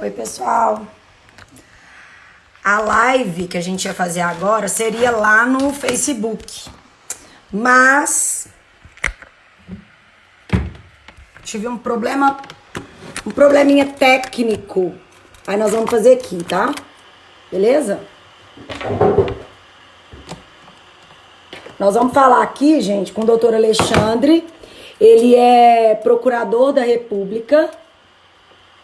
Oi, pessoal. A live que a gente ia fazer agora seria lá no Facebook. Mas tive um probleminha técnico. Aí nós vamos fazer aqui, tá? Beleza? Nós vamos falar aqui, gente, com o doutor Alexandre. Ele é procurador da República.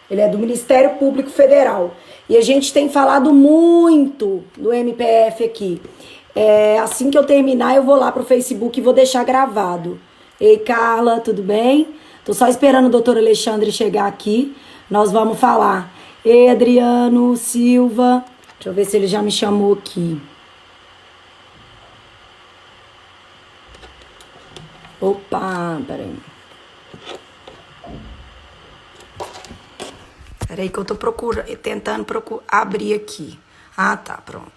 Ele é do Ministério Público Federal. E a gente tem falado muito do MPF aqui. Assim que eu terminar, eu vou lá pro Facebook e vou deixar gravado. Ei, Carla, tudo bem? Tô só esperando o doutor Alexandre chegar aqui. Nós vamos falar. Ei, Adriano Silva. Deixa eu ver se ele já me chamou aqui. Opa, peraí. Peraí que eu tô tentando abrir aqui. Ah, tá, pronto.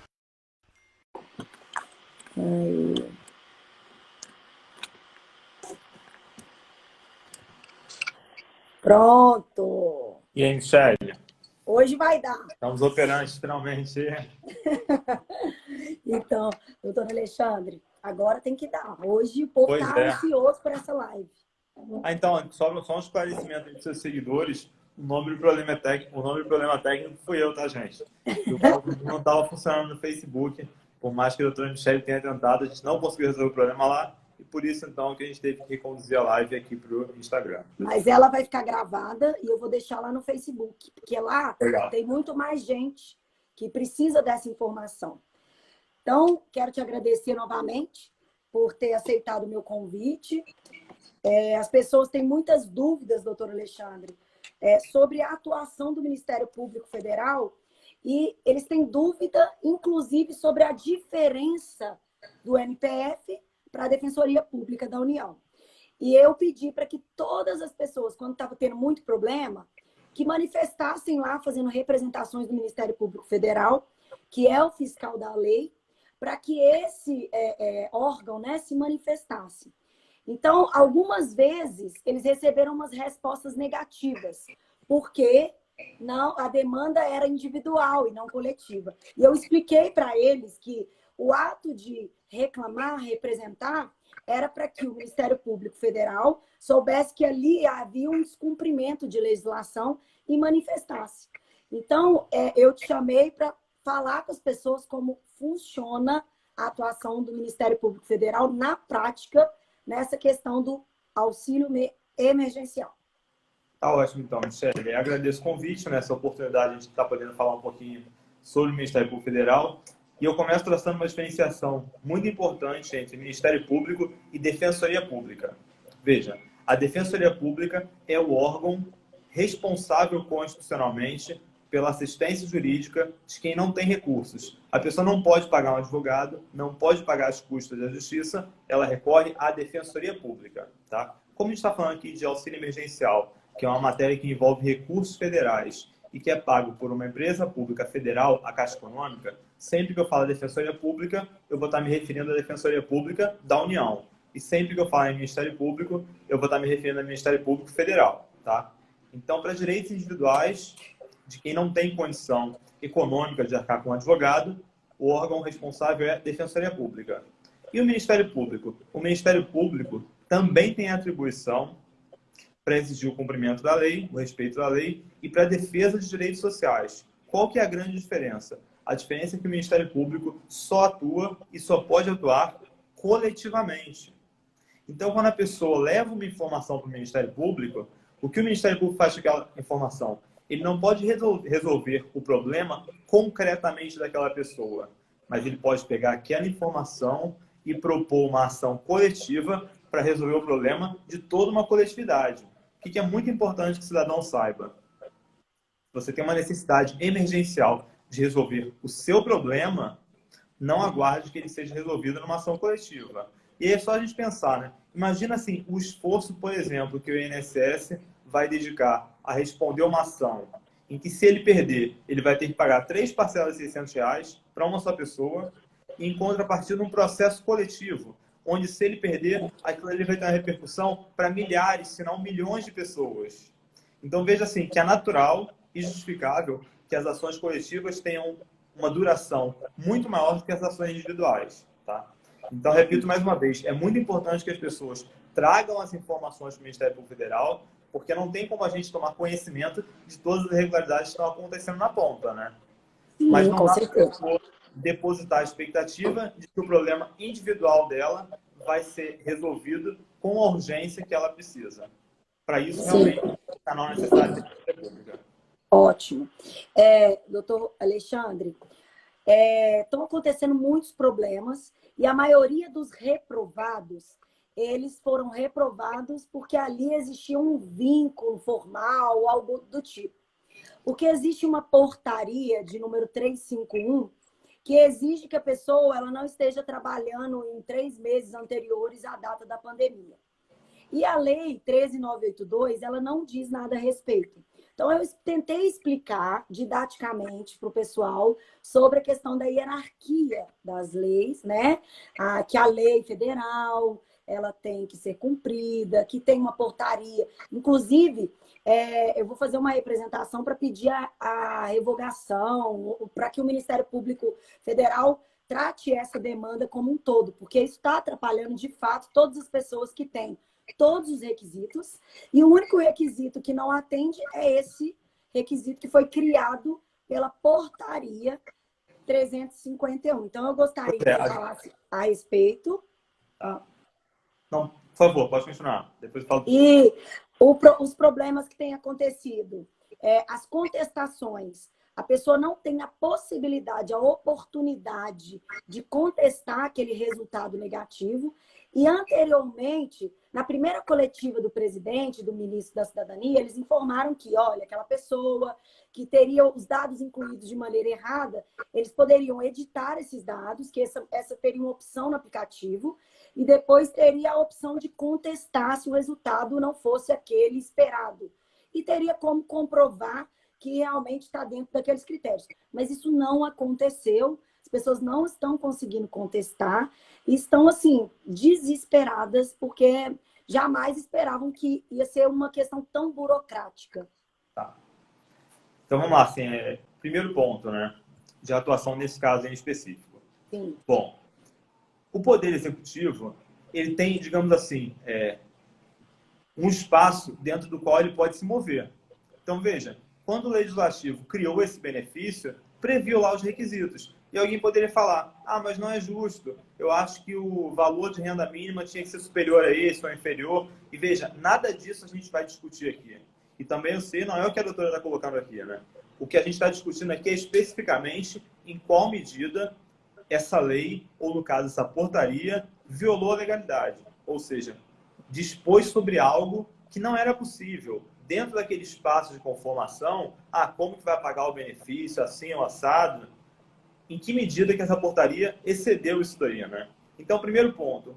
Aí. Pronto. E aí, Michele? Hoje vai dar. Estamos operantes finalmente. Então, doutor Alexandre, agora tem que dar. Hoje o povo tá ansioso por essa live. Então, só um esclarecimento dos seus seguidores. O nome do problema técnico fui eu, tá, gente? Não estava funcionando no Facebook. Por mais que a doutora Michele tenha tentado, a gente não conseguiu resolver o problema lá. E por isso, então, que a gente teve que reconduzir a live aqui para o Instagram. Mas ela vai ficar gravada e eu vou deixar lá no Facebook. Porque lá tem muito mais gente que precisa dessa informação. Então, quero te agradecer novamente por ter aceitado o meu convite. As pessoas têm muitas dúvidas, doutor Alexandre, sobre a atuação do Ministério Público Federal e eles têm dúvida, inclusive, sobre a diferença do MPF para a Defensoria Pública da União. E eu pedi para que todas as pessoas, quando estava tendo muito problema, que manifestassem lá, fazendo representações do Ministério Público Federal, que é o fiscal da lei, para que esse órgão, né, se manifestasse. Então, algumas vezes, eles receberam umas respostas negativas, porque a demanda era individual e não coletiva. E eu expliquei para eles que o ato de reclamar, representar, era para que o Ministério Público Federal soubesse que ali havia um descumprimento de legislação e manifestasse. Então, eu te chamei para falar com as pessoas como funciona a atuação do Ministério Público Federal na prática, nessa questão do auxílio emergencial. Tá ótimo, então, Michele. Eu agradeço o convite, nessa oportunidade de a gente estar podendo falar um pouquinho sobre o Ministério Público Federal. E eu começo traçando uma diferenciação muito importante entre Ministério Público e Defensoria Pública. Veja, a Defensoria Pública é o órgão responsável constitucionalmente pela assistência jurídica de quem não tem recursos. A pessoa não pode pagar um advogado, não pode pagar as custas da justiça, ela recorre à Defensoria Pública. Tá? Como a gente está falando aqui de auxílio emergencial, que é uma matéria que envolve recursos federais e que é pago por uma empresa pública federal, a Caixa Econômica, sempre que eu falo Defensoria Pública, eu vou estar me referindo à Defensoria Pública da União. E sempre que eu falar em Ministério Público, eu vou estar me referindo ao Ministério Público Federal. Tá? Então, para direitos individuais de quem não tem condição econômica de arcar com um advogado, o órgão responsável é a Defensoria Pública. E o Ministério Público? O Ministério Público também tem atribuição para exigir o cumprimento da lei, o respeito da lei, e para a defesa de direitos sociais. Qual que é a grande diferença? A diferença é que o Ministério Público só atua e só pode atuar coletivamente. Então, quando a pessoa leva uma informação para o Ministério Público, o que o Ministério Público faz com aquela informação? Ele não pode resolver o problema concretamente daquela pessoa, mas ele pode pegar aquela informação e propor uma ação coletiva para resolver o problema de toda uma coletividade. O que é muito importante que o cidadão saiba? Você tem uma necessidade emergencial de resolver o seu problema, não aguarde que ele seja resolvido numa ação coletiva. E aí é só a gente pensar, né? Imagina assim, o esforço, por exemplo, que o INSS vai dedicar a responder uma ação em que, se ele perder, ele vai ter que pagar 3 parcelas de R$600 para uma só pessoa, e em contrapartida um processo coletivo, onde, se ele perder, aquilo ali vai ter uma repercussão para milhares, se não milhões de pessoas. Então, veja assim, que é natural e justificável que as ações coletivas tenham uma duração muito maior do que as ações individuais, tá? Então, repito mais uma vez, é muito importante que as pessoas tragam as informações para o Ministério Público Federal, porque não tem como a gente tomar conhecimento de todas as irregularidades que estão acontecendo na ponta, né? Sim, Mas não com dá para a certeza. pessoa depositar a expectativa de que o problema individual dela vai ser resolvido com a urgência que ela precisa. Para isso, realmente, está na necessidade da República. Ótimo. Doutor Alexandre, estão acontecendo muitos problemas e a maioria dos reprovados, eles foram reprovados porque ali existia um vínculo formal, algo do tipo. Porque existe uma portaria de número 351 que exige que a pessoa ela não esteja trabalhando em 3 meses anteriores à data da pandemia. E a lei 13.982, ela não diz nada a respeito. Então, eu tentei explicar didaticamente para o pessoal sobre a questão da hierarquia das leis, né? Que a lei federal, ela tem que ser cumprida, que tem uma portaria. Inclusive, eu vou fazer uma representação para pedir a revogação, para que o Ministério Público Federal trate essa demanda como um todo, porque isso está atrapalhando, de fato, todas as pessoas que têm todos os requisitos, e o único requisito que não atende é esse requisito que foi criado pela portaria 351. Então, eu gostaria que você falasse a respeito. Não, por favor, pode continuar. Depois eu falo. E os problemas que têm acontecido, as contestações, a pessoa não tem a possibilidade, a oportunidade de contestar aquele resultado negativo. E anteriormente, na primeira coletiva do presidente, do ministro da Cidadania, eles informaram que, olha, aquela pessoa que teria os dados incluídos de maneira errada, eles poderiam editar esses dados, que essa teria uma opção no aplicativo, e depois teria a opção de contestar se o resultado não fosse aquele esperado. E teria como comprovar que realmente está dentro daqueles critérios. Mas isso não aconteceu, as pessoas não estão conseguindo contestar e estão, assim, desesperadas, porque jamais esperavam que ia ser uma questão tão burocrática. Tá. Então, vamos lá. Assim, primeiro ponto, né, de atuação nesse caso em específico. Sim. Bom, o Poder Executivo, ele tem, digamos assim, um espaço dentro do qual ele pode se mover. Então, veja, quando o Legislativo criou esse benefício, previu lá os requisitos. E alguém poderia falar, mas não é justo, eu acho que o valor de renda mínima tinha que ser superior a esse ou inferior. E veja, nada disso a gente vai discutir aqui. E também eu sei, não é o que a doutora está colocando aqui, né? O que a gente está discutindo aqui é especificamente em qual medida essa lei, ou no caso essa portaria, violou a legalidade. Ou seja, dispôs sobre algo que não era possível. Dentro daquele espaço de conformação, como que vai pagar o benefício, assim ou assado? Em que medida que essa portaria excedeu isso daí, né? Então, o primeiro ponto,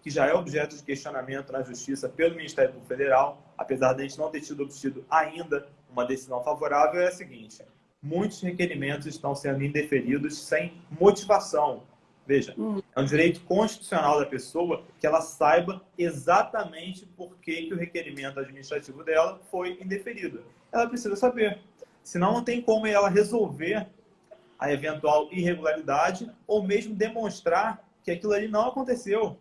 que já é objeto de questionamento na Justiça pelo Ministério Público Federal, apesar de a gente não ter obtido ainda uma decisão favorável, é a seguinte: muitos requerimentos estão sendo indeferidos sem motivação. Veja, é um direito constitucional da pessoa que ela saiba exatamente por que o requerimento administrativo dela foi indeferido. Ela precisa saber. Senão, não tem como ela resolver a eventual irregularidade ou mesmo demonstrar que aquilo ali não aconteceu,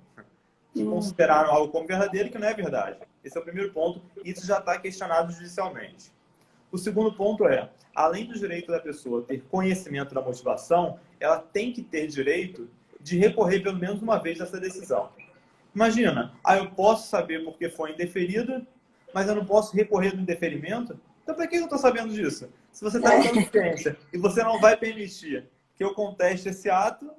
que consideraram algo como verdadeiro e que não é verdade. Esse é o primeiro ponto, e isso já está questionado judicialmente. O segundo ponto é, além do direito da pessoa ter conhecimento da motivação, ela tem que ter direito de recorrer pelo menos uma vez dessa decisão. Imagina, eu posso saber porque foi indeferido, mas eu não posso recorrer do indeferimento? Então, para que eu estou sabendo disso? Se você está com consciência e você não vai permitir que eu conteste esse ato,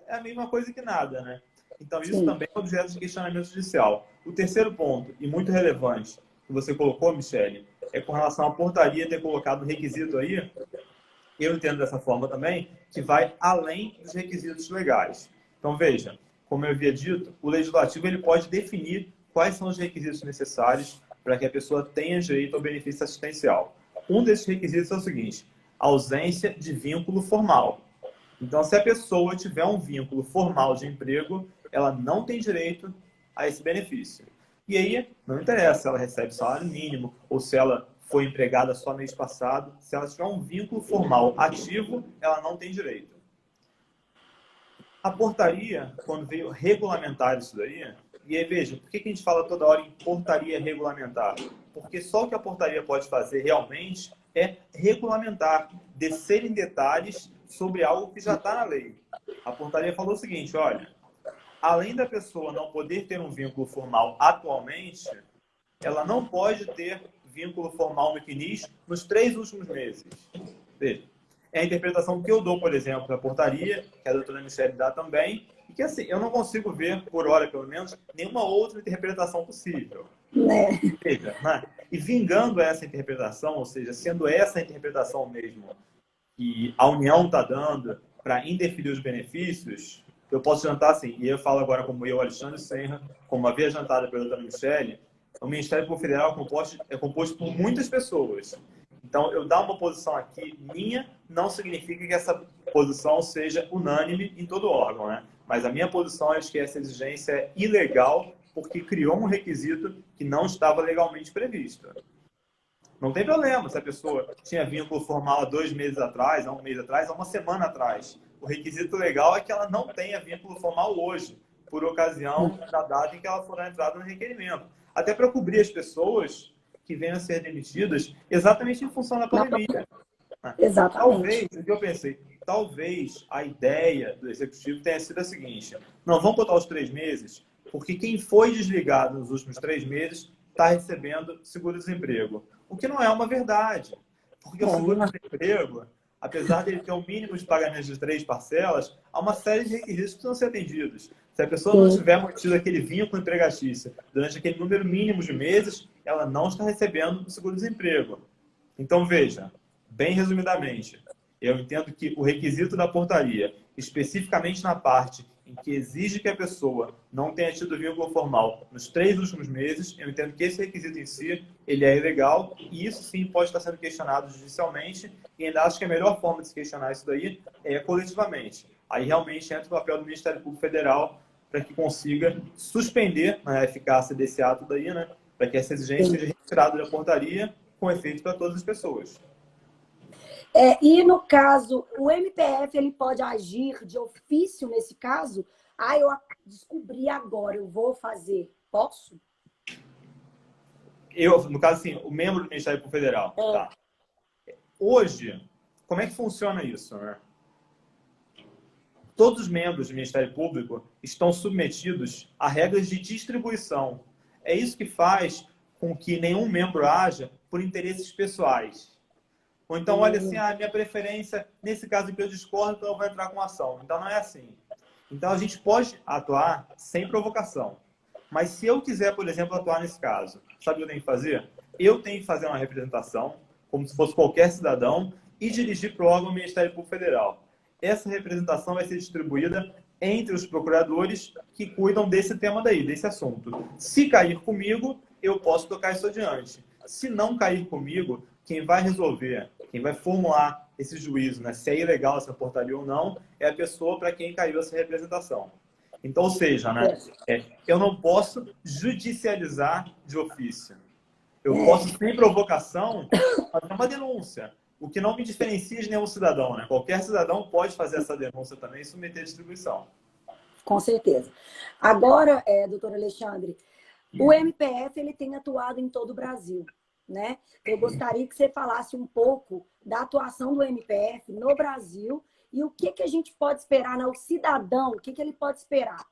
é a mesma coisa que nada, né? Então, isso também é objeto de questionamento judicial. O terceiro ponto, e muito relevante, que você colocou, Michele, é com relação à portaria ter colocado um requisito aí, eu entendo dessa forma também, que vai além dos requisitos legais. Então, veja, como eu havia dito, o Legislativo ele pode definir quais são os requisitos necessários para que a pessoa tenha direito ao benefício assistencial. Um desses requisitos é o seguinte: ausência de vínculo formal. Então, se a pessoa tiver um vínculo formal de emprego, ela não tem direito a esse benefício. E aí, não interessa se ela recebe salário mínimo ou se ela foi empregada só mês passado, se ela tiver um vínculo formal ativo, ela não tem direito. A portaria, quando veio regulamentar isso daí, e aí veja, por que a gente fala toda hora em portaria regulamentar? Porque só o que a portaria pode fazer realmente é regulamentar, descer em detalhes sobre algo que já está na lei. A portaria falou o seguinte, olha, além da pessoa não poder ter um vínculo formal atualmente, ela não pode ter vínculo formal no CNIS nos 3 últimos meses. Veja, é a interpretação que eu dou, por exemplo, da portaria, que a doutora Michele dá também, e que assim, eu não consigo ver, por hora pelo menos, nenhuma outra interpretação possível. Né? Veja, né? E vingando essa interpretação, ou seja, sendo essa a interpretação mesmo que a União está dando para indefinir os benefícios, eu posso jantar assim, e eu falo agora como eu, Alexandre Senra, como havia jantado pela doutora Michele, o Ministério Público Federal é composto por muitas pessoas. Então, eu dar uma posição aqui minha não significa que essa posição seja unânime em todo o órgão, né? Mas a minha posição é de que essa exigência é ilegal porque criou um requisito que não estava legalmente previsto. Não tem problema se a pessoa tinha vínculo formal há 2 meses atrás, há 1 mês atrás, há 1 semana atrás. O requisito legal é que ela não tenha vínculo formal hoje, por ocasião da data em que ela for entrada no requerimento. Até para cobrir as pessoas que venham a ser demitidas exatamente em função da pandemia. Exatamente. Talvez, o que eu pensei, talvez a ideia do executivo tenha sido a seguinte: não, vamos botar os 3 meses, porque quem foi desligado nos últimos 3 meses está recebendo seguro-desemprego. O que não é uma verdade. Porque o seguro-desemprego, apesar de ele ter um mínimo de pagamento de 3 parcelas, há uma série de requisitos que precisam ser atendidos. Se a pessoa não tiver mantido aquele vínculo empregatício durante aquele número mínimo de meses, ela não está recebendo o seguro-desemprego. Então, veja, bem resumidamente, eu entendo que o requisito da portaria, especificamente na parte em que exige que a pessoa não tenha tido vínculo formal nos 3 últimos meses, eu entendo que esse requisito em si, ele é ilegal e isso sim pode estar sendo questionado judicialmente e ainda acho que a melhor forma de se questionar isso daí é coletivamente. Aí realmente entra o papel do Ministério Público Federal para que consiga suspender a eficácia desse ato daí, né? Para que essa exigência seja retirada da portaria com efeito para todas as pessoas. E no caso, o MPF ele pode agir de ofício nesse caso? Ah, eu descobri agora, eu vou fazer. Posso? No caso, assim, o membro do Ministério Público Federal. Tá. Hoje, como é que funciona isso, né? Todos os membros do Ministério Público estão submetidos a regras de distribuição. É isso que faz com que nenhum membro haja por interesses pessoais. Ou então, olha assim, a minha preferência, nesse caso aqui eu discordo, então eu vou entrar com ação. Então, não é assim. Então, a gente pode atuar sem provocação. Mas se eu quiser, por exemplo, atuar nesse caso, sabe o que eu tenho que fazer? Eu tenho que fazer uma representação, como se fosse qualquer cidadão, e dirigir para o órgão do Ministério Público Federal. Essa representação vai ser distribuída entre os procuradores que cuidam desse tema daí, desse assunto. Se cair comigo, eu posso tocar isso adiante. Se não cair comigo, quem vai resolver, quem vai formular esse juízo, né, se é ilegal essa portaria ou não, é a pessoa para quem caiu essa representação. Então, ou seja, né, eu não posso judicializar de ofício. Eu posso, sem provocação, fazer uma denúncia. O que não me diferencia de nenhum cidadão, né? Qualquer cidadão pode fazer essa denúncia também e submeter à distribuição. Com certeza. Agora, doutor Alexandre, o MPF ele tem atuado em todo o Brasil, né? Eu gostaria que você falasse um pouco da atuação do MPF no Brasil e o que a gente pode esperar, né? O cidadão, o que ele pode esperar?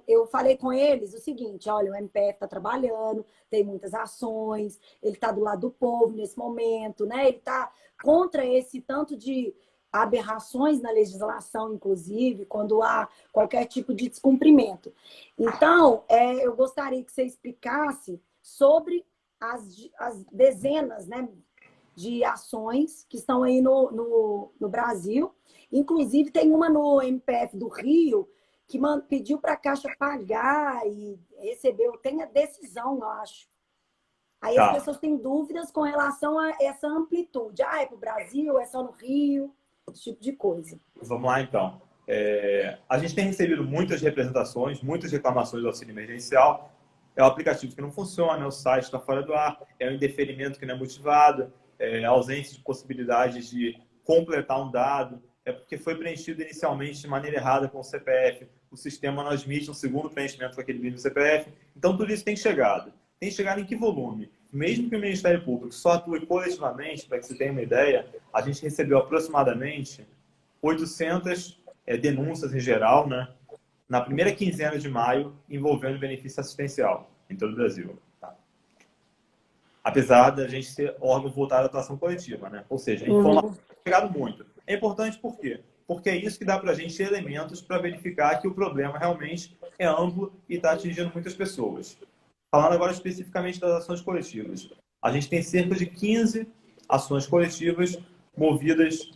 Eu falei com eles o seguinte, olha, o MPF está trabalhando, tem muitas ações, ele está do lado do povo nesse momento, né? Ele está contra esse tanto de aberrações na legislação, inclusive, quando há qualquer tipo de descumprimento. Então, eu gostaria que você explicasse sobre as dezenas, né, de ações que estão aí no Brasil. Inclusive, tem uma no MPF do Rio que pediu para a Caixa pagar e recebeu, tem a decisão, eu acho. Aí as pessoas têm dúvidas com relação a essa amplitude. Ah, é para o Brasil, é só no Rio, esse tipo de coisa. Vamos lá, então. A gente tem recebido muitas representações, muitas reclamações do auxílio emergencial. é o aplicativo que não funciona, é o site que está fora do ar, é o indeferimento que não é motivado, é a ausência de possibilidades de completar um dado, é porque foi preenchido inicialmente de maneira errada com o CPF, o sistema não admite um segundo preenchimento com aquele mesmo CPF. Então, tudo isso tem chegado. Tem chegado em que volume? Mesmo que o Ministério Público só atue coletivamente, para que você tenha uma ideia, a gente recebeu aproximadamente 800 denúncias em geral, né, na primeira quinzena de maio, envolvendo benefício assistencial em todo o Brasil. Tá? Apesar da gente ser órgão voltado à atuação coletiva, né? Ou seja, a informação tem chegado muito. É importante por quê? Porque é isso que dá para a gente elementos para verificar que o problema realmente é amplo e está atingindo muitas pessoas. Falando agora especificamente das ações coletivas. A gente tem cerca de 15 ações coletivas movidas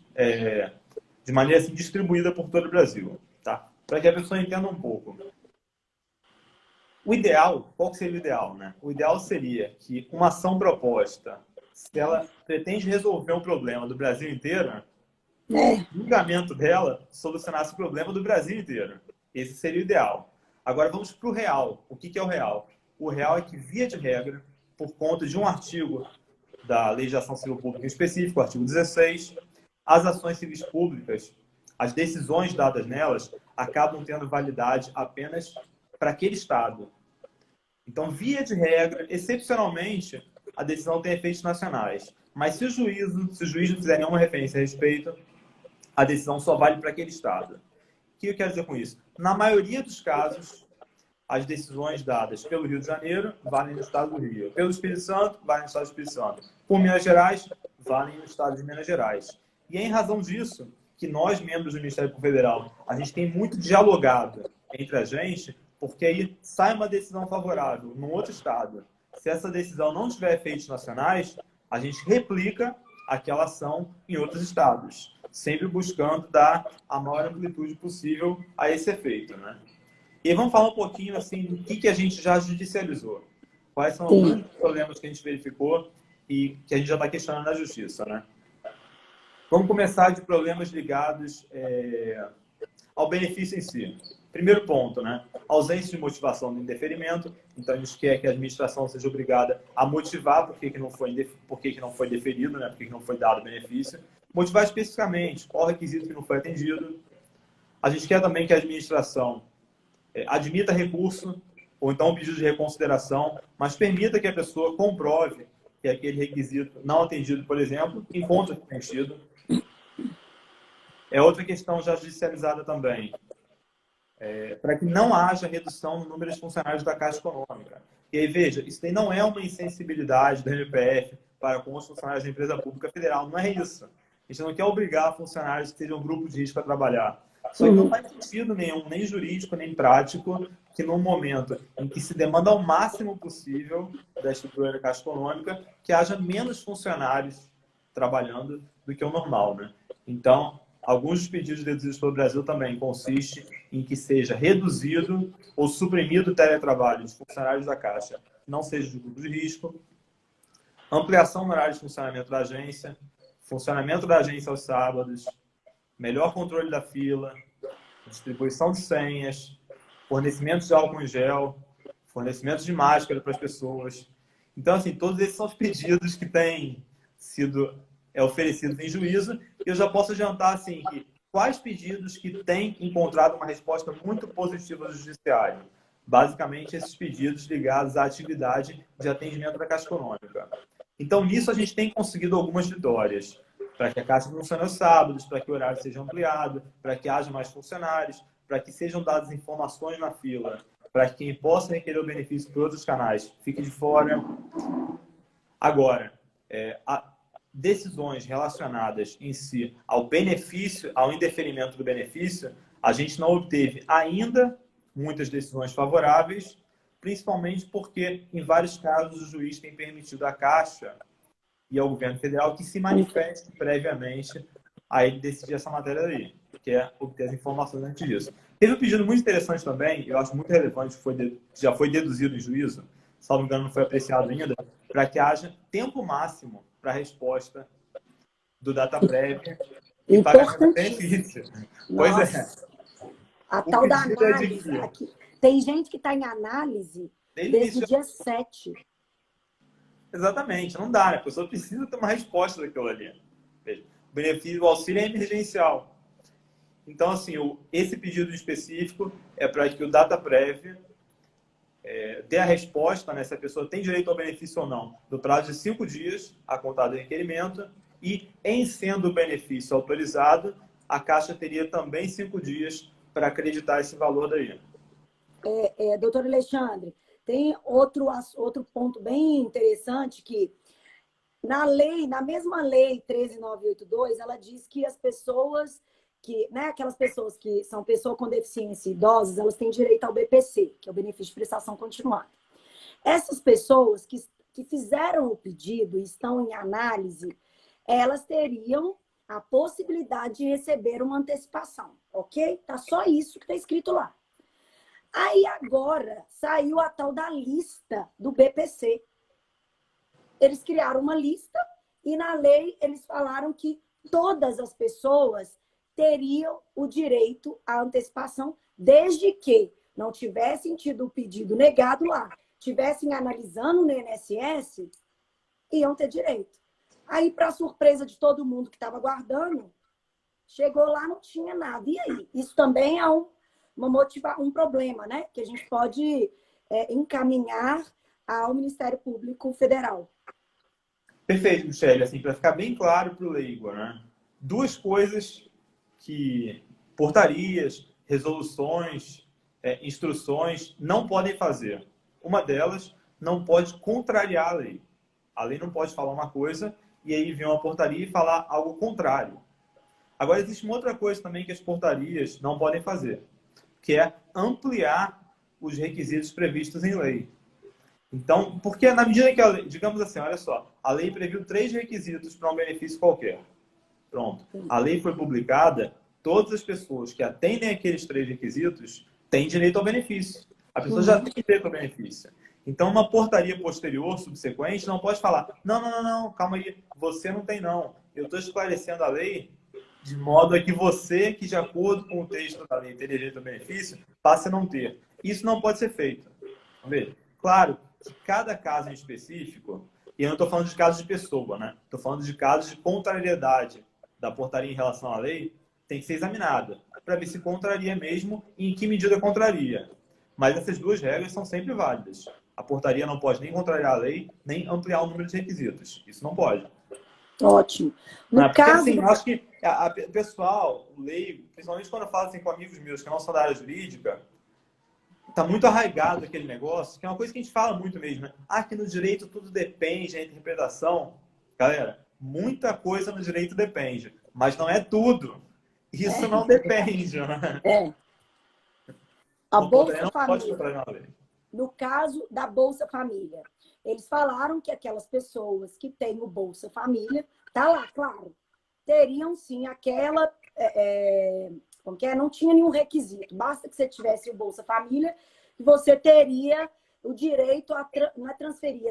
de maneira assim, distribuída por todo o Brasil. Tá? Para que a pessoa entenda um pouco. O ideal, qual que seria o ideal? Né? O ideal seria que uma ação proposta, se ela pretende resolver um problema do Brasil inteiro, o julgamento dela solucionasse o problema do Brasil inteiro. Esse seria o ideal. Agora vamos para o real. O que é o real? O real é que, via de regra, por conta de um artigo da Lei de Ação Civil Pública em específico, o artigo 16, as ações civis públicas, as decisões dadas nelas, acabam tendo validade apenas para aquele Estado. Então, via de regra, excepcionalmente, a decisão tem efeitos nacionais. Mas se o juiz não fizer nenhuma referência a respeito, a decisão só vale para aquele Estado. O que eu quero dizer com isso? Na maioria dos casos, as decisões dadas pelo Rio de Janeiro valem no Estado do Rio. Pelo Espírito Santo, valem no Estado do Espírito Santo. Por Minas Gerais, valem no Estado de Minas Gerais. E é em razão disso que nós, membros do Ministério Público Federal, a gente tem muito dialogado entre a gente, porque aí sai uma decisão favorável num outro Estado. Se essa decisão não tiver efeitos nacionais, a gente replica aquela ação em outros estados, sempre buscando dar a maior amplitude possível a esse efeito, né? E vamos falar um pouquinho assim do que a gente já judicializou. Quais são alguns problemas que a gente verificou e que a gente já está questionando na justiça, né? Vamos começar de problemas ligados ao benefício em si. Primeiro ponto, né? Ausência de motivação do indeferimento. Então, a gente quer que a administração seja obrigada a motivar por que não foi deferido, né? Por que não foi dado o benefício. Motivar especificamente qual requisito que não foi atendido. A gente quer também que a administração admita recurso ou então um pedido de reconsideração, mas permita que a pessoa comprove que aquele requisito não atendido, por exemplo, encontra preenchido. É outra questão já judicializada também. Para que não haja redução no número de funcionários da Caixa Econômica. E aí, veja, isso daí não é uma insensibilidade do MPF para com os funcionários da empresa pública federal, não é isso. A gente não quer obrigar funcionários que sejam um grupo de risco a trabalhar. Só que não faz sentido nenhum, nem jurídico, nem prático, que num momento em que se demanda ao máximo possível da estrutura da Caixa Econômica, que haja menos funcionários trabalhando do que o normal, né? Então, alguns dos pedidos deduzidos pelo Brasil também consistem em que seja reduzido ou suprimido o teletrabalho de funcionários da Caixa, que não seja de grupo de risco, ampliação no horário de funcionamento da agência, funcionamento da agência aos sábados, melhor controle da fila, distribuição de senhas, fornecimento de álcool em gel, fornecimento de máscara para as pessoas. Então, assim, todos esses são os pedidos que têm sido oferecidos em juízo. E eu já posso adiantar, assim, que quais pedidos que têm encontrado uma resposta muito positiva do judiciário? Basicamente, esses pedidos ligados à atividade de atendimento da Caixa Econômica. Então, nisso, a gente tem conseguido algumas vitórias. Para que a Caixa funcione aos sábados, para que o horário seja ampliado, para que haja mais funcionários, para que sejam dadas informações na fila, para que quem possa requerer o benefício por outros canais fique de fora. Agora, decisões relacionadas em si ao benefício, ao indeferimento do benefício, a gente não obteve ainda muitas decisões favoráveis, principalmente porque, em vários casos, o juiz tem permitido à Caixa e ao governo federal que se manifeste previamente a ele decidir essa matéria aí, que é obter as informações antes disso. Teve um pedido muito interessante também, eu acho muito relevante, já foi deduzido em juízo, salvo engano não foi apreciado ainda, para que haja tempo máximo para a resposta do DataPrev e pagamento do benefício. Pois é. A tal da análise. Tem gente que está em análise Desde o dia 7. Exatamente, não dá, né? A pessoa precisa ter uma resposta daquilo ali. Veja, o benefício do auxílio é emergencial. Então, assim, esse pedido específico é para que o DataPrev dê a resposta, né, se a pessoa tem direito ao benefício ou não, no prazo de 5 dias, a contar do requerimento, e, em sendo o benefício autorizado, a Caixa teria também 5 dias para acreditar esse valor daí. Doutor Alexandre, tem outro ponto bem interessante que na mesma lei 13.982, ela diz que as pessoas aquelas pessoas que são pessoas com deficiência idosas, elas têm direito ao BPC, que é o benefício de prestação continuada. Essas pessoas que fizeram o pedido e estão em análise, elas teriam a possibilidade de receber uma antecipação, ok? Tá só isso que está escrito lá. Aí agora saiu a tal da lista do BPC. Eles criaram uma lista e na lei eles falaram que todas as pessoas teriam o direito à antecipação, desde que não tivessem tido o pedido negado lá, tivessem analisando no INSS, iam ter direito. Aí, para surpresa de todo mundo que estava aguardando, chegou lá, não tinha nada. E aí? Isso também é um problema, né? Que a gente pode encaminhar ao Ministério Público Federal. Perfeito, Michele. Assim, para ficar bem claro para o leigo, né? 2 coisas que portarias, resoluções, instruções não podem fazer. Uma delas, não pode contrariar a lei. A lei não pode falar uma coisa e aí vir uma portaria e falar algo contrário. Agora, existe uma outra coisa também que as portarias não podem fazer, que é ampliar os requisitos previstos em lei. Então, porque na medida que a lei, digamos assim, olha só, a lei previu 3 requisitos para um benefício qualquer. Pronto. A lei foi publicada, todas as pessoas que atendem aqueles 3 requisitos têm direito ao benefício. A pessoa já tem direito ao benefício. Então, uma portaria posterior, subsequente, não pode falar, não, calma aí, você não tem não. Eu estou esclarecendo a lei de modo a que você, que de acordo com o texto da lei teria direito ao benefício, passe a não ter. Isso não pode ser feito. Vamos ver? Claro que cada caso em específico, e eu não estou falando de casos de pessoa, né? Estou falando de casos de contrariedade da portaria em relação à lei, tem que ser examinada para ver se contraria mesmo e em que medida contraria. Mas essas 2 regras são sempre válidas. A portaria não pode nem contrariar a lei, nem ampliar o número de requisitos. Isso não pode. Ótimo. Porque, assim, eu acho que o pessoal, o leigo, principalmente quando eu falo assim, com amigos meus que não são da área jurídica, está muito arraigado aquele negócio, que é uma coisa que a gente fala muito mesmo, né? Que no direito tudo depende da interpretação. Galera, muita coisa no direito depende, mas não é tudo. Isso não depende, né? A Bolsa Família, no caso da Bolsa Família, eles falaram que aquelas pessoas que têm o Bolsa Família, tá lá, claro, teriam sim aquela... porque não tinha nenhum requisito. Basta que você tivesse o Bolsa Família e você teria o direito a não é transferir,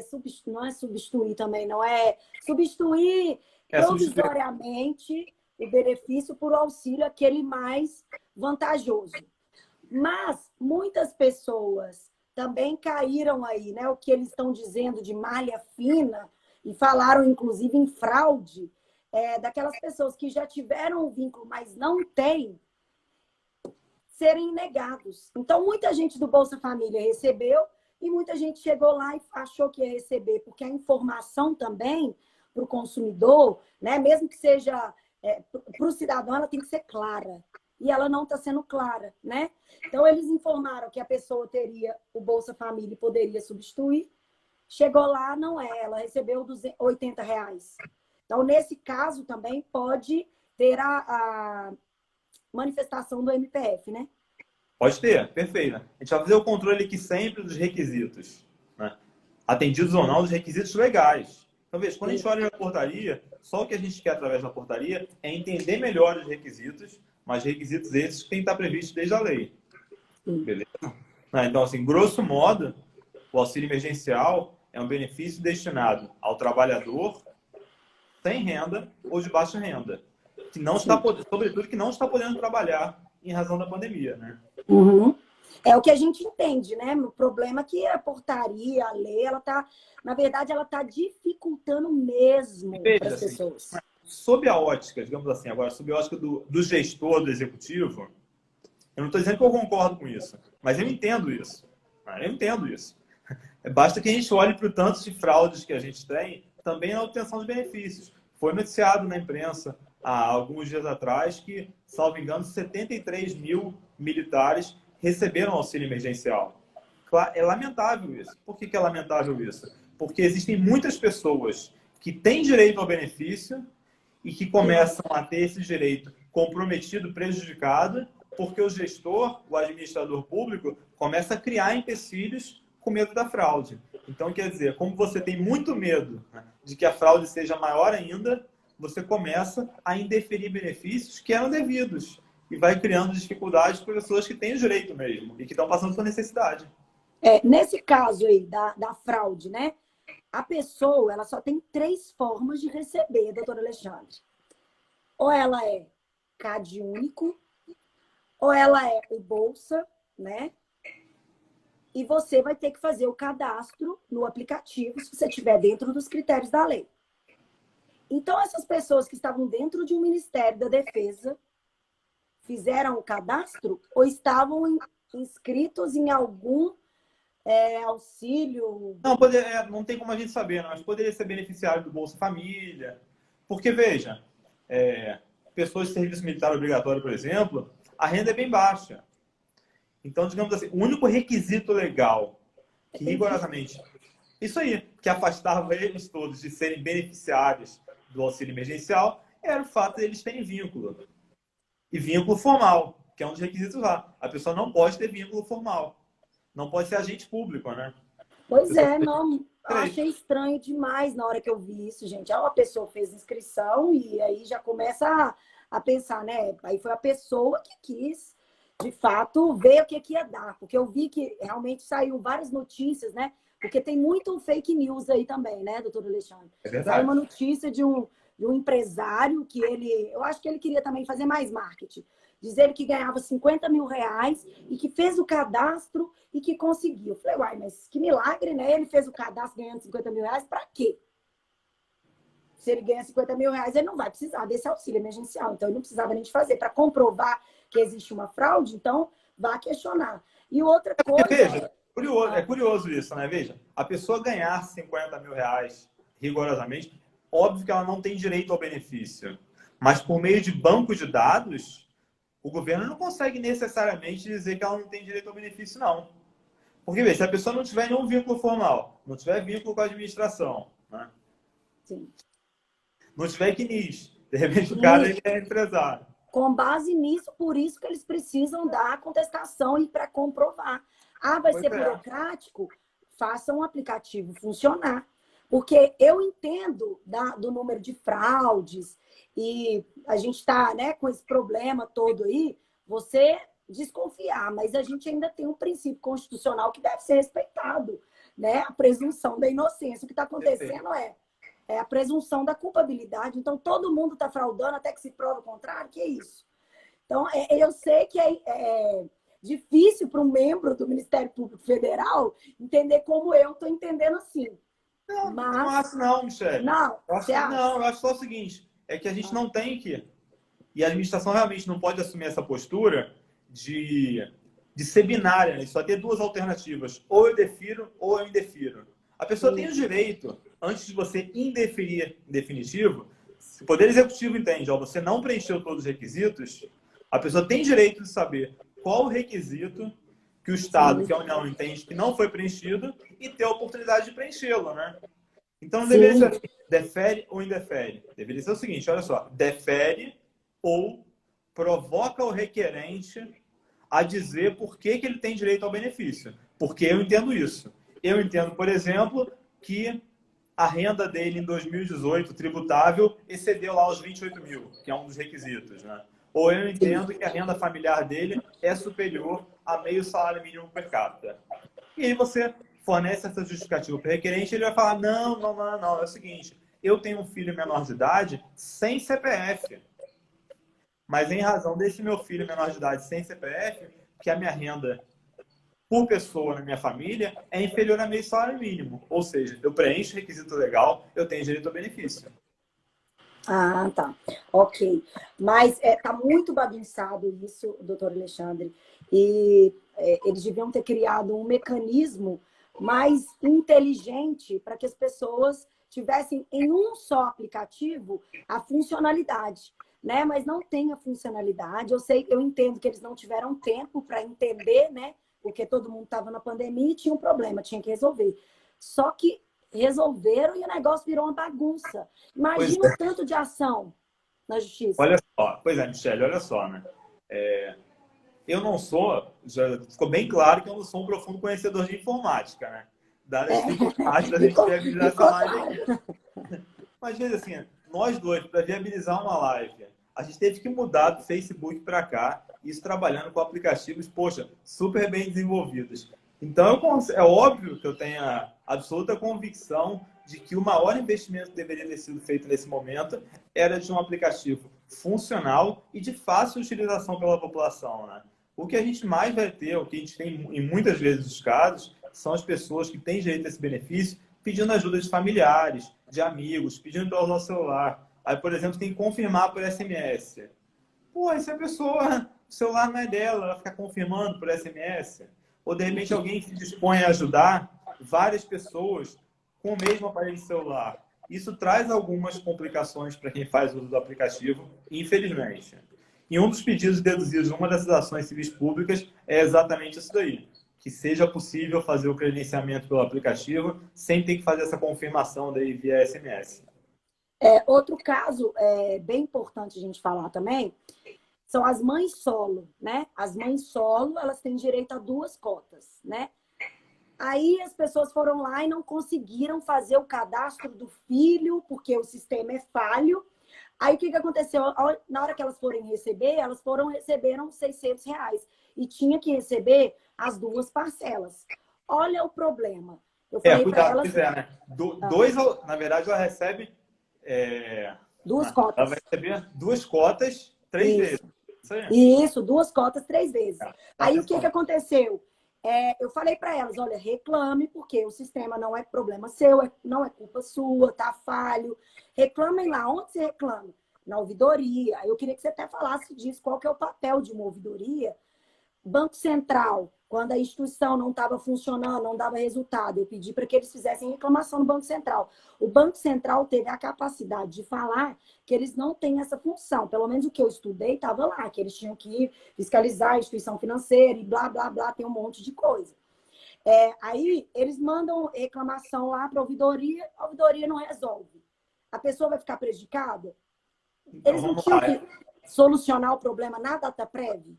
não é substituir também, não é substituir provisoriamente o benefício por auxílio, aquele mais vantajoso. Mas muitas pessoas também caíram aí, né? O que eles estão dizendo de malha fina, e falaram, inclusive, em fraude, daquelas pessoas que já tiveram o vínculo, mas não têm, serem negados. Então, muita gente do Bolsa Família recebeu e muita gente chegou lá e achou que ia receber, porque a informação também para o consumidor, né, mesmo que seja para o cidadão, ela tem que ser clara. E ela não está sendo clara, né? Então, eles informaram que a pessoa teria o Bolsa Família e poderia substituir. Chegou lá, não é. Ela recebeu R$80. Então, nesse caso, também pode ter a manifestação do MPF, né? Pode ter, perfeito. A gente vai fazer o controle aqui sempre dos requisitos, né? Atendidos ou não, dos requisitos legais. Então, veja, quando a gente olha na portaria, só o que a gente quer através da portaria é entender melhor os requisitos, mas requisitos esses que tem que estar previstos desde a lei. Beleza? Então, assim, grosso modo, o auxílio emergencial é um benefício destinado ao trabalhador sem renda ou de baixa renda, que não está, sobretudo, que não está podendo trabalhar em razão da pandemia, né? Uhum. É o que a gente entende, né? O problema é que a portaria, a lei, ela tá, na verdade, ela está dificultando mesmo para as Assim, pessoas. sob a ótica, digamos assim, agora, sob a ótica do gestor, do executivo, eu não estou dizendo que eu concordo com isso, mas eu entendo isso. Eu entendo isso. Basta que a gente olhe para o tanto de fraudes que a gente tem também na obtenção de benefícios. Foi noticiado na imprensa há alguns dias atrás que, salvo engano, 73 mil militares receberam auxílio emergencial. É lamentável isso. Por que é lamentável isso? Porque existem muitas pessoas que têm direito ao benefício e que começam a ter esse direito comprometido, prejudicado, porque o gestor, o administrador público, começa a criar empecilhos com medo da fraude. Então, quer dizer, como você tem muito medo, né, de que a fraude seja maior ainda, você começa a indeferir benefícios que eram devidos e vai criando dificuldades para pessoas que têm o direito mesmo e que estão passando por necessidade. Nesse caso aí da fraude, né? A pessoa, ela só tem 3 formas de receber, doutor Alexandre. Ou ela é CAD único, ou ela é o Bolsa, né? E você vai ter que fazer o cadastro no aplicativo, se você estiver dentro dos critérios da lei. Então, essas pessoas que estavam dentro de um Ministério da Defesa fizeram o cadastro ou estavam inscritos em algum auxílio? Não, não tem como a gente saber, mas poderia ser beneficiário do Bolsa Família. Porque, veja, pessoas de serviço militar obrigatório, por exemplo, a renda é bem baixa. Então, digamos assim, o único requisito legal que rigorosamente... Isso aí, que afastava eles todos de serem beneficiários do auxílio emergencial, era o fato de eles terem vínculo. E vínculo formal, que é um dos requisitos lá. A pessoa não pode ter vínculo formal. Não pode ser agente público, né? Pois não, eu achei estranho demais na hora que eu vi isso, gente. Uma pessoa fez inscrição e aí já começa a pensar, né? Aí foi a pessoa que quis, de fato, ver o que ia dar. Porque eu vi que realmente saiu várias notícias, né? Porque tem muito fake news aí também, né, doutor Alexandre? É verdade. Saiu uma notícia de um empresário que eu acho que ele queria também fazer mais marketing. Dizer que ganhava 50 mil reais e que fez o cadastro e que conseguiu. Eu falei, uai, mas que milagre, né? Ele fez o cadastro ganhando 50 mil reais, para quê? Se ele ganha 50 mil reais, ele não vai precisar desse auxílio emergencial. Então, ele não precisava nem de fazer. Para comprovar que existe uma fraude, então, vá questionar. E outra coisa... Veja, é curioso isso, né? Veja, a pessoa ganhar 50 mil reais rigorosamente, óbvio que ela não tem direito ao benefício. Mas por meio de banco de dados, o governo não consegue necessariamente dizer que ela não tem direito ao benefício, não. Porque, veja, se a pessoa não tiver nenhum vínculo formal, não tiver vínculo com a administração, né? Sim. Não tiver CNIS, de repente o cara ele é empresário. Com base nisso, por isso que eles precisam da contestação e para comprovar. Vai ser burocrático? Faça um aplicativo funcionar. Porque eu entendo do número de fraudes e a gente está, né, com esse problema todo aí, você desconfiar, mas a gente ainda tem um princípio constitucional que deve ser respeitado, né? A presunção da inocência. O que está acontecendo é a presunção da culpabilidade. Então, todo mundo está fraudando até que se prove o contrário. Que é isso? Então, eu sei que é difícil para um membro do Ministério Público Federal entender como eu estou entendendo assim. Não acho não, Michele. Não, eu acho só o seguinte, é que a gente não tem que... E a administração realmente não pode assumir essa postura de ser binária, né? Só ter 2 alternativas. Ou eu defiro, ou eu indefiro. A pessoa tem o direito, antes de você indeferir em definitivo, se o Poder Executivo entende, você não preencheu todos os requisitos, a pessoa tem direito de saber qual o requisito que o Estado, que a União entende que não foi preenchido e ter a oportunidade de preenchê-lo, né? Então não deveria ser assim, defere ou indefere. Deveria ser o seguinte, olha só, defere ou provoca o requerente a dizer por que ele tem direito ao benefício. Porque eu entendo isso. Eu entendo, por exemplo, que a renda dele em 2018, tributável, excedeu lá os 28 mil, que é um dos requisitos, né? Ou eu entendo que a renda familiar dele é superior a meio salário mínimo per capita. E aí você fornece essa justificativa para o requerente, ele vai falar, não, é o seguinte, eu tenho um filho menor de idade sem CPF. Mas em razão desse meu filho menor de idade sem CPF, que a minha renda por pessoa na minha família é inferior a meio salário mínimo. Ou seja, eu preencho o requisito legal, eu tenho direito ao benefício. Ah, tá. Ok. Mas tá muito bagunçado isso, doutor Alexandre. E eles deviam ter criado um mecanismo mais inteligente para que as pessoas tivessem em um só aplicativo a funcionalidade, né? Mas não tem a funcionalidade. Eu entendo que eles não tiveram tempo para entender, né? Porque todo mundo estava na pandemia e tinha um problema, tinha que resolver. Só que resolveram e o negócio virou uma bagunça. Imagina o tanto de ação na justiça. Olha só, pois é, Michele, olha só, né? Eu não sou, já ficou bem claro que eu não sou um profundo conhecedor de informática, né? Dada a dificuldade da gente viabilizar essa live aqui. Mas, veja assim, nós dois, para viabilizar uma live, a gente teve que mudar do Facebook para cá, isso trabalhando com aplicativos, poxa, super bem desenvolvidos. Então, é óbvio que eu tenho a absoluta convicção de que o maior investimento que deveria ter sido feito nesse momento era de um aplicativo funcional e de fácil utilização pela população, né? O que a gente mais vai ter, o que a gente tem em muitas vezes os casos, são as pessoas que têm direito a esse benefício pedindo ajuda de familiares, de amigos, pedindo para usar o celular. Aí, por exemplo, tem que confirmar por SMS. Pô, e se a pessoa, o celular não é dela, ela vai ficar confirmando por SMS? Ou, de repente, alguém se dispõe a ajudar várias pessoas com o mesmo aparelho celular. Isso traz algumas complicações para quem faz uso do aplicativo, infelizmente. E um dos pedidos deduzidos numa dessas ações civis públicas é exatamente isso daí. Que seja possível fazer o credenciamento pelo aplicativo sem ter que fazer essa confirmação daí via SMS. Outro caso bem importante a gente falar também são as mães solo, né? As mães solo, elas têm direito a 2 cotas, né? Aí as pessoas foram lá e não conseguiram fazer o cadastro do filho, porque o sistema é falho. Aí o que aconteceu? Na hora que elas forem receber, receberam R$ 600. E tinha que receber as 2 parcelas. Olha o problema. Eu falei para elas... Pois né? Na verdade, ela recebe... 2 cotas. Ela vai receber 2 cotas 3 vezes. Isso, 2 cotas 3 vezes. Aí o que aconteceu? Eu falei para elas, olha, reclame, porque o sistema não é problema seu, não é culpa sua, tá falho. Reclamem lá. Onde você reclama? Na ouvidoria. Eu queria que você até falasse disso, qual que é o papel de uma ouvidoria. Banco Central, quando a instituição não estava funcionando, não dava resultado, eu pedi para que eles fizessem reclamação no Banco Central. O Banco Central teve a capacidade de falar que eles não têm essa função. Pelo menos o que eu estudei estava lá, que eles tinham que fiscalizar a instituição financeira e blá, blá, blá, tem um monte de coisa. Aí eles mandam reclamação lá para a ouvidoria não resolve. A pessoa vai ficar prejudicada? Eles não tinham que solucionar o problema na DataPrev?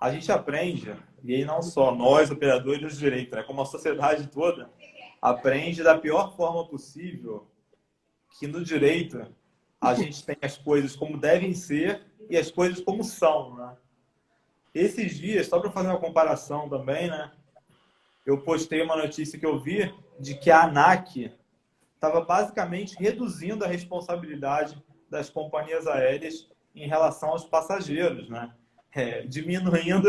A gente aprende, e aí não só nós, operadores de direito, né, como a sociedade toda, aprende da pior forma possível que no direito a gente tem as coisas como devem ser e as coisas como são, né? Esses dias, só para fazer uma comparação também, né, eu postei uma notícia que eu vi de que a ANAC estava basicamente reduzindo a responsabilidade das companhias aéreas em relação aos passageiros, né? Diminuindo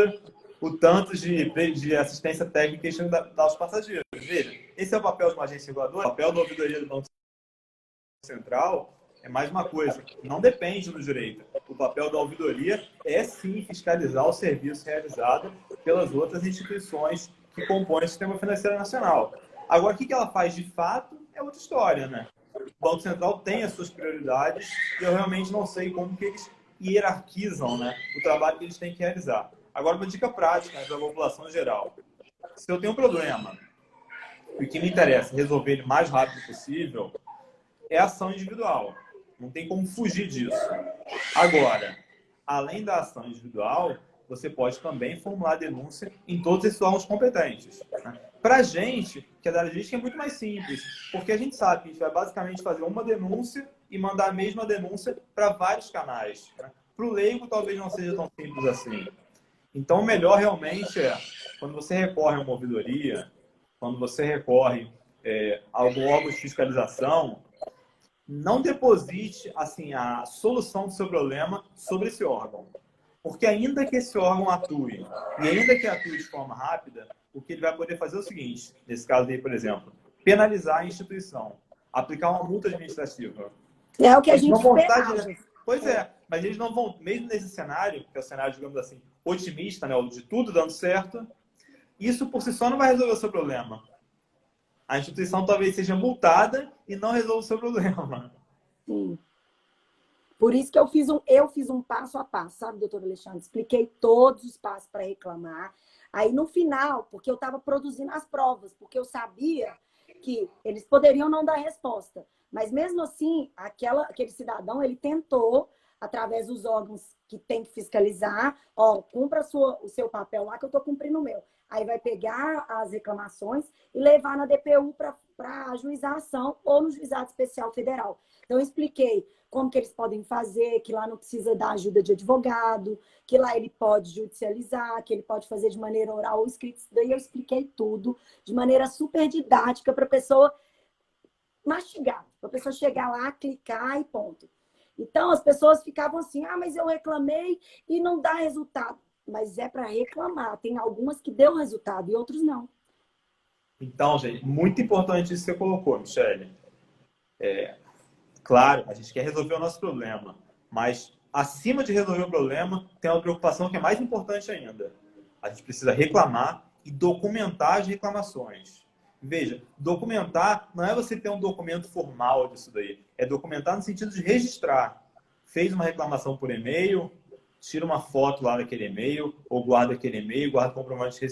o tanto de assistência técnica que eles têm que dar aos passageiros. Veja, esse é o papel de uma agência reguladora. O papel da ouvidoria do Banco Central é mais uma coisa. Não depende do direito. O papel da ouvidoria é, sim, fiscalizar o serviço realizado pelas outras instituições que compõem o sistema financeiro nacional. Agora, o que ela faz de fato é outra história, né? O Banco Central tem as suas prioridades e eu realmente não sei como que eles hierarquizam, né, o trabalho que eles têm que realizar. Agora, uma dica prática, né, para a população geral. Se eu tenho um problema e o que me interessa é resolver ele o mais rápido possível, é ação individual. Não tem como fugir disso. Agora, além da ação individual, você pode também formular denúncia em todos esses órgãos competentes. Né? Para a gente, que é da área jurídica, é muito mais simples, porque a gente sabe que a gente vai basicamente fazer uma denúncia e mandar a mesma denúncia para vários canais. Né? Para o leigo, talvez não seja tão simples assim. Então, o melhor realmente é, quando você recorre a uma ouvidoria, quando você recorre a algum órgão de fiscalização, não deposite assim, a solução do seu problema sobre esse órgão. Porque ainda que esse órgão atue, e ainda que atue de forma rápida, o que ele vai poder fazer é o seguinte, nesse caso aí, por exemplo, penalizar a instituição, aplicar uma multa administrativa. É o que a Eles gente não vão estar esperava. Pois é, mas eles não vão, mesmo nesse cenário, que é o cenário, digamos assim, otimista, né, de tudo dando certo, isso por si só não vai resolver o seu problema. A instituição talvez seja multada e não resolva o seu problema. Sim. Por isso que eu fiz um passo a passo, sabe, doutor Alexandre? Expliquei todos os passos para reclamar. Aí, no final, porque eu estava produzindo as provas, porque eu sabia que eles poderiam não dar resposta. Mas, mesmo assim, aquele cidadão, ele tentou, através dos órgãos que tem que fiscalizar, ó, cumpra o seu papel lá, que eu estou cumprindo o meu. Aí vai pegar as reclamações e levar na DPU para ajuizar a ação ou no Juizado Especial Federal. Então, eu expliquei como que eles podem fazer, que lá não precisa da ajuda de advogado, que lá ele pode judicializar, que ele pode fazer de maneira oral ou escrita. Daí eu expliquei tudo de maneira super didática para a pessoa mastigar, para a pessoa chegar lá, clicar e ponto. Então, as pessoas ficavam assim, mas eu reclamei e não dá resultado. Mas é para reclamar. Tem algumas que deu resultado e outros não. Então, gente, muito importante isso que você colocou, Michele. Claro, a gente quer resolver o nosso problema, mas acima de resolver o problema, tem uma preocupação que é mais importante ainda. A gente precisa reclamar e documentar as reclamações. Veja, documentar não é você ter um documento formal disso daí, é documentar no sentido de registrar. Fez uma reclamação por e-mail, tira uma foto lá daquele e-mail, ou guarda aquele e-mail, guarda comprovante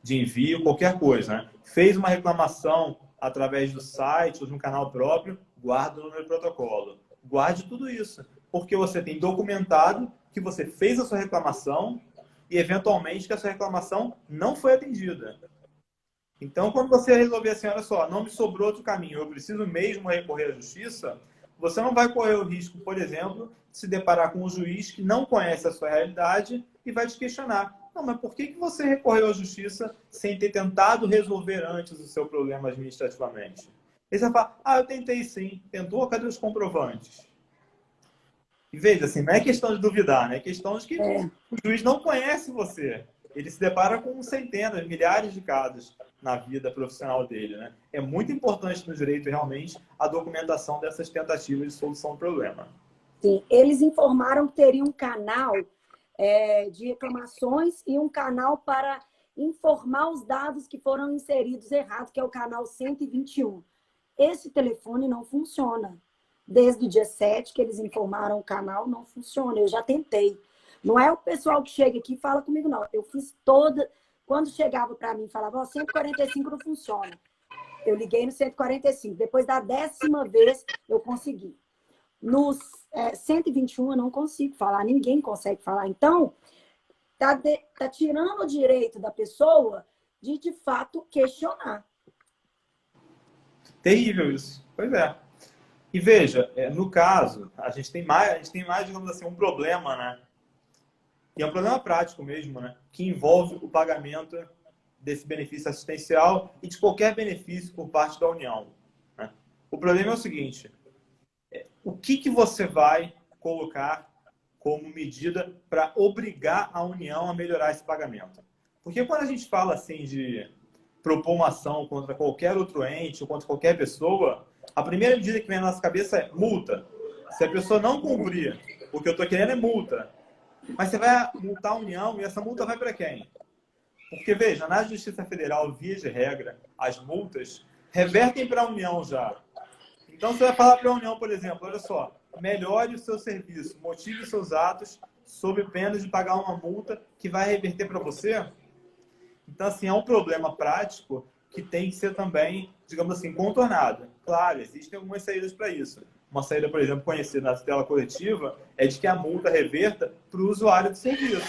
de envio, qualquer coisa, né? Fez uma reclamação através do site ou de um canal próprio, guarda o número de protocolo. Guarde tudo isso, porque você tem documentado que você fez a sua reclamação e, eventualmente, que a sua reclamação não foi atendida. Então, quando você resolver assim, olha só, não me sobrou outro caminho, eu preciso mesmo recorrer à justiça, você não vai correr o risco, por exemplo, de se deparar com um juiz que não conhece a sua realidade e vai te questionar. Não, mas por que você recorreu à justiça sem ter tentado resolver antes o seu problema administrativamente? Aí você vai falar, eu tentei sim. Tentou? Cadê os comprovantes? E veja, assim, não é questão de duvidar, né? É questão de que o juiz não conhece você. Ele se depara com centenas, milhares de casos na vida profissional dele, né? É muito importante no direito, realmente, a documentação dessas tentativas de solução do problema. Sim, eles informaram que teria um canal de reclamações e um canal para informar os dados que foram inseridos errados, que é o canal 121. Esse telefone não funciona. Desde o dia 7 que eles informaram o canal, não funciona. Eu já tentei. Não é o pessoal que chega aqui e fala comigo, não. Eu fiz toda... Quando chegava para mim, falava, 145 não funciona. Eu liguei no 145. Depois da 10ª vez, eu consegui. Nos 121 eu não consigo falar, ninguém consegue falar. Então, tá tirando o direito da pessoa de fato, questionar. Terrível isso. Pois é. E veja, no caso, a gente tem mais, digamos assim, um problema, né? E é um problema prático mesmo, né? Que envolve o pagamento desse benefício assistencial e de qualquer benefício por parte da União, né? O problema é o seguinte, o que você vai colocar como medida para obrigar a União a melhorar esse pagamento? Porque quando a gente fala assim de propor uma ação contra qualquer outro ente ou contra qualquer pessoa, a primeira medida que vem na nossa cabeça é multa. Se a pessoa não cumprir, o que eu estou querendo é multa. Mas você vai multar a União e essa multa vai para quem? Porque, veja, na Justiça Federal, via de regra, as multas revertem para a União já. Então, você vai falar para a União, por exemplo, olha só, melhore o seu serviço, motive os seus atos sob pena de pagar uma multa que vai reverter para você. Então, assim, é um problema prático que tem que ser também, digamos assim, contornado. Claro, existem algumas saídas para isso. Uma saída, por exemplo, conhecida na tutela coletiva é de que a multa reverta para o usuário do serviço.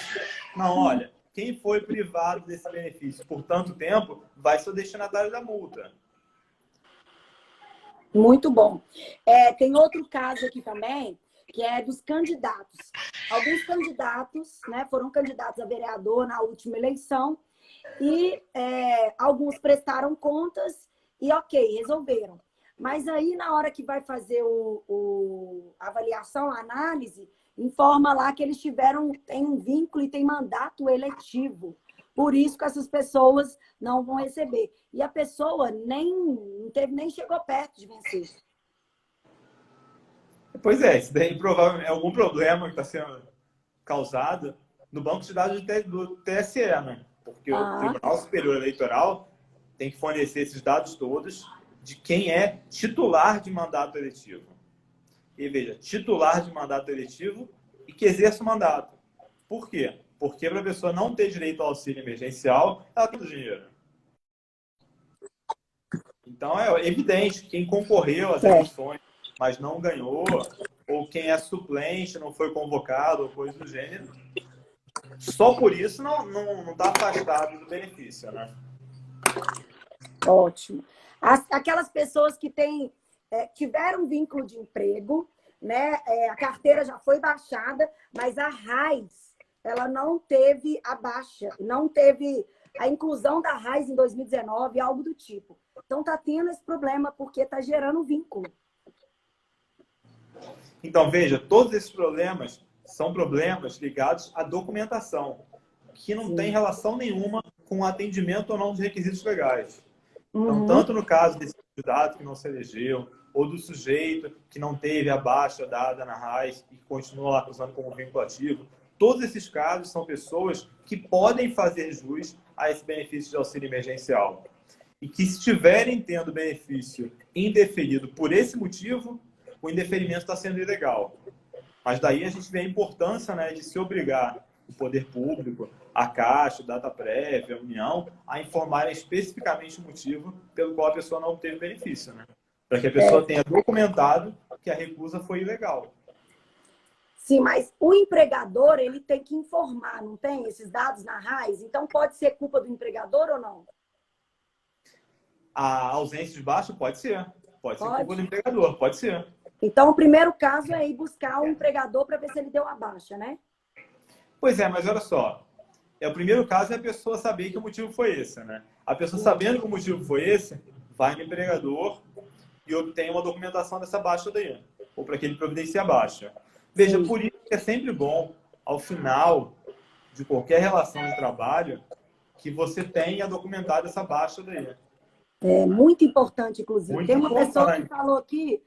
Não, olha, quem foi privado desse benefício por tanto tempo vai ser o destinatário da multa. Muito bom. Tem outro caso aqui também, que é dos candidatos. Alguns candidatos, né, foram candidatos a vereador na última eleição e alguns prestaram contas e ok, resolveram. Mas aí, na hora que vai fazer a avaliação, a análise, informa lá que eles têm um vínculo e têm mandato eletivo. Por isso que essas pessoas não vão receber. E a pessoa nem chegou perto de vencer. Pois é, isso daí provavelmente é algum problema que está sendo causado no banco de dados do TSE, né? Porque o Tribunal Superior Eleitoral tem que fornecer esses dados todos de quem é titular de mandato eletivo. E veja, titular de mandato eletivo e que exerce o mandato. Por quê? Porque para a pessoa não ter direito ao auxílio emergencial, ela tem o dinheiro. Então é evidente que quem concorreu às eleições, mas não ganhou, ou quem é suplente, não foi convocado, ou coisa do gênero, só por isso não está afastado do benefício, né? Ótimo. Aquelas pessoas que tiveram vínculo de emprego, né? A carteira já foi baixada, mas a RAIS, ela não teve a baixa, não teve a inclusão da RAIS em 2019, algo do tipo. Então, está tendo esse problema, porque está gerando vínculo. Então, veja, todos esses problemas são problemas ligados à documentação, que não tem relação nenhuma com o atendimento ou não dos requisitos legais. Então, tanto no caso desse candidato que não se elegeu, ou do sujeito que não teve a baixa dada na RAIS e continua lá usando como vínculo ativo, todos esses casos são pessoas que podem fazer jus a esse benefício de auxílio emergencial. E que, se estiverem tendo benefício indeferido por esse motivo, o indeferimento está sendo ilegal. Mas daí a gente vê a importância, né, de se obrigar o poder público, a Caixa, Data Prévia, a União, a informarem especificamente o motivo pelo qual a pessoa não obteve benefício, né? Para que a pessoa tenha documentado que a recusa foi ilegal. Sim, mas o empregador, ele tem que informar, não tem esses dados na RAIS? Então, pode ser culpa do empregador ou não? A ausência de baixa pode ser. Pode ser culpa do empregador, pode ser. Então, o primeiro caso é ir buscar o empregador para ver se ele deu a baixa, né? Pois é, mas olha só. O primeiro caso é a pessoa saber que o motivo foi esse, né? A pessoa sabendo que o motivo foi esse, vai no empregador e obtém uma documentação dessa baixa daí. Ou para que ele providencie a baixa. Veja, por isso que é sempre bom, ao final de qualquer relação de trabalho, que você tenha documentado essa baixa daí. É muito importante, inclusive. Muito Tem uma importante. pessoa que falou aqui...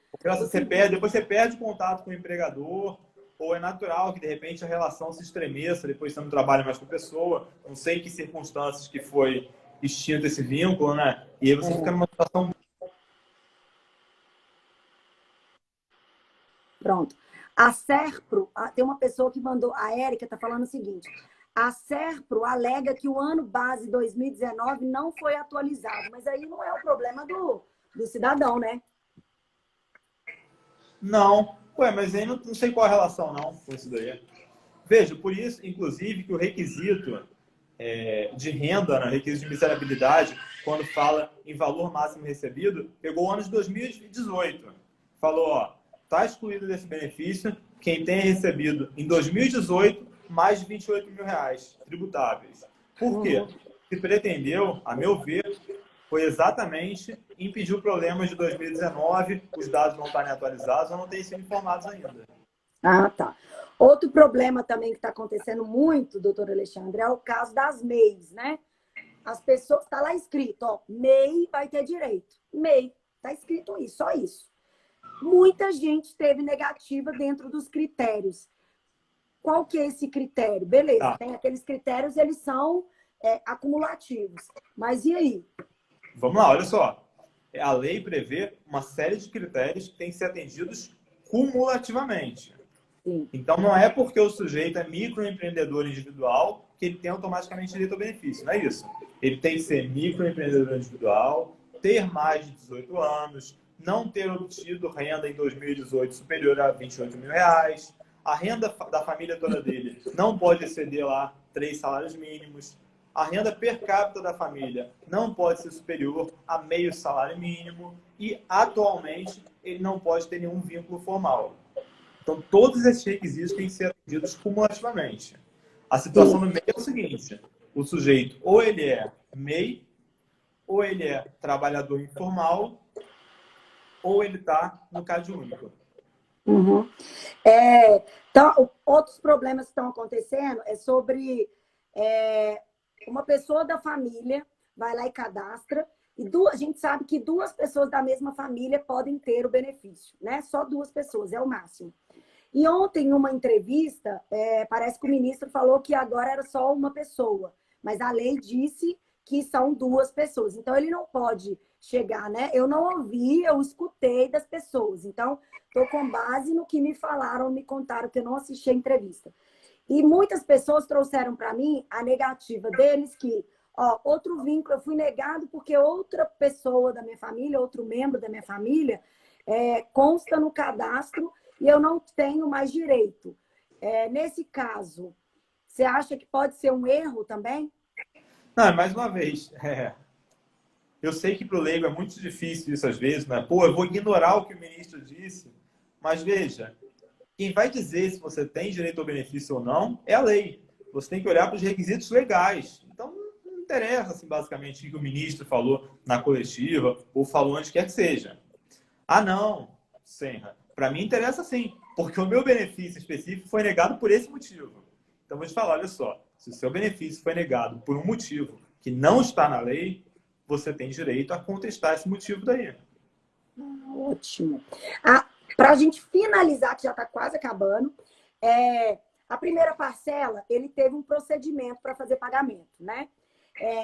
Depois você perde contato com o empregador, ou é natural que, de repente, a relação se estremeça, depois você não trabalha mais com a pessoa, não sei em que circunstâncias que foi extinto esse vínculo, né? E aí você fica numa situação... Pronto. A Serpro, tem uma pessoa que mandou, a Érica está falando o seguinte: a Serpro alega que o ano base 2019 não foi atualizado, mas aí não é o problema do cidadão, né? Não. Ué, mas aí não sei qual a relação, não, com isso daí. Veja, por isso, inclusive, que o requisito de renda, né, requisito de miserabilidade, quando fala em valor máximo recebido, pegou o ano de 2018. Falou, ó, está excluído desse benefício quem tenha recebido em 2018 mais de R$28 mil tributáveis. Por quê? Se pretendeu, a meu ver, foi exatamente impedir o problema de 2019, os dados não estarem atualizados ou não terem sido informados ainda. Ah, tá. Outro problema também que está acontecendo muito, doutor Alexandre, é o caso das MEIs, né? As pessoas, está lá escrito, ó, MEI vai ter direito. MEI, está escrito isso, só isso. Muita gente teve negativa dentro dos critérios. Qual que é esse critério? Beleza, tem aqueles critérios, eles são acumulativos. Mas e aí? Vamos lá, olha só. A lei prevê uma série de critérios que têm que ser atendidos cumulativamente. Sim. Então, não é porque o sujeito é microempreendedor individual que ele tem automaticamente direito ao benefício. Não é isso. Ele tem que ser microempreendedor individual, ter mais de 18 anos, não ter obtido renda em 2018 superior a R$28 mil. A renda da família toda dele não pode exceder lá 3 salários mínimos. A renda per capita da família não pode ser superior a meio salário mínimo. E, atualmente, ele não pode ter nenhum vínculo formal. Então, todos esses requisitos têm que ser atendidos cumulativamente. A situação no meio é o seguinte: o sujeito ou ele é MEI, ou ele é trabalhador informal, ou ele está no CadÚnico. Uhum. Então, outros problemas que estão acontecendo é sobre uma pessoa da família vai lá e cadastra, e a gente sabe que duas pessoas da mesma família podem ter o benefício, né? Só duas pessoas, é o máximo. E ontem, em uma entrevista, parece que o ministro falou que agora era só uma pessoa, mas a lei disse que são duas pessoas. Então, ele não pode chegar, né? Eu não ouvi, eu escutei das pessoas. Então, estou com base no que me falaram, me contaram, que eu não assisti a entrevista. E muitas pessoas trouxeram para mim a negativa deles que, ó, outro vínculo, eu fui negado porque outra pessoa da minha família, outro membro da minha família, consta no cadastro e eu não tenho mais direito. Nesse caso, você acha que pode ser um erro também? Não, mais uma vez, eu sei que para o leigo é muito difícil isso às vezes, né? Pô, eu vou ignorar o que o ministro disse, mas veja, quem vai dizer se você tem direito ao benefício ou não é a lei. Você tem que olhar para os requisitos legais. Então, não interessa, assim, basicamente, o que o ministro falou na coletiva ou falou onde quer que seja. Ah, não, Senra. Para mim interessa sim, porque o meu benefício específico foi negado por esse motivo. Então, vou te falar, olha só. Se o seu benefício foi negado por um motivo que não está na lei, você tem direito a contestar esse motivo daí. Ótimo. Para a gente finalizar, que já está quase acabando, a primeira parcela, ele teve um procedimento para fazer pagamento, né?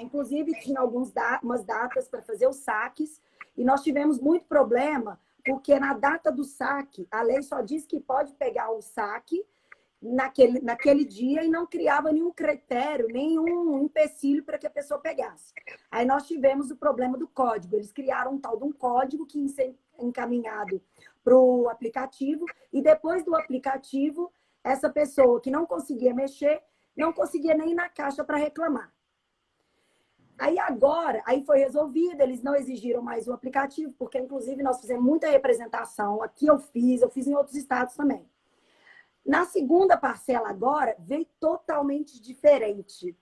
Inclusive, tinha umas datas para fazer os saques, e nós tivemos muito problema, porque na data do saque, a lei só diz que pode pegar o saque naquele dia e não criava nenhum critério, nenhum empecilho para que a pessoa pegasse. Aí nós tivemos o problema do código. Eles criaram um tal de um código que ia encaminhado para o aplicativo, e depois do aplicativo, essa pessoa que não conseguia mexer, não conseguia nem ir na caixa para reclamar. Aí foi resolvido, eles não exigiram mais o aplicativo, porque inclusive nós fizemos muita representação. Aqui eu fiz em outros estados também. Na segunda parcela agora, veio totalmente diferente.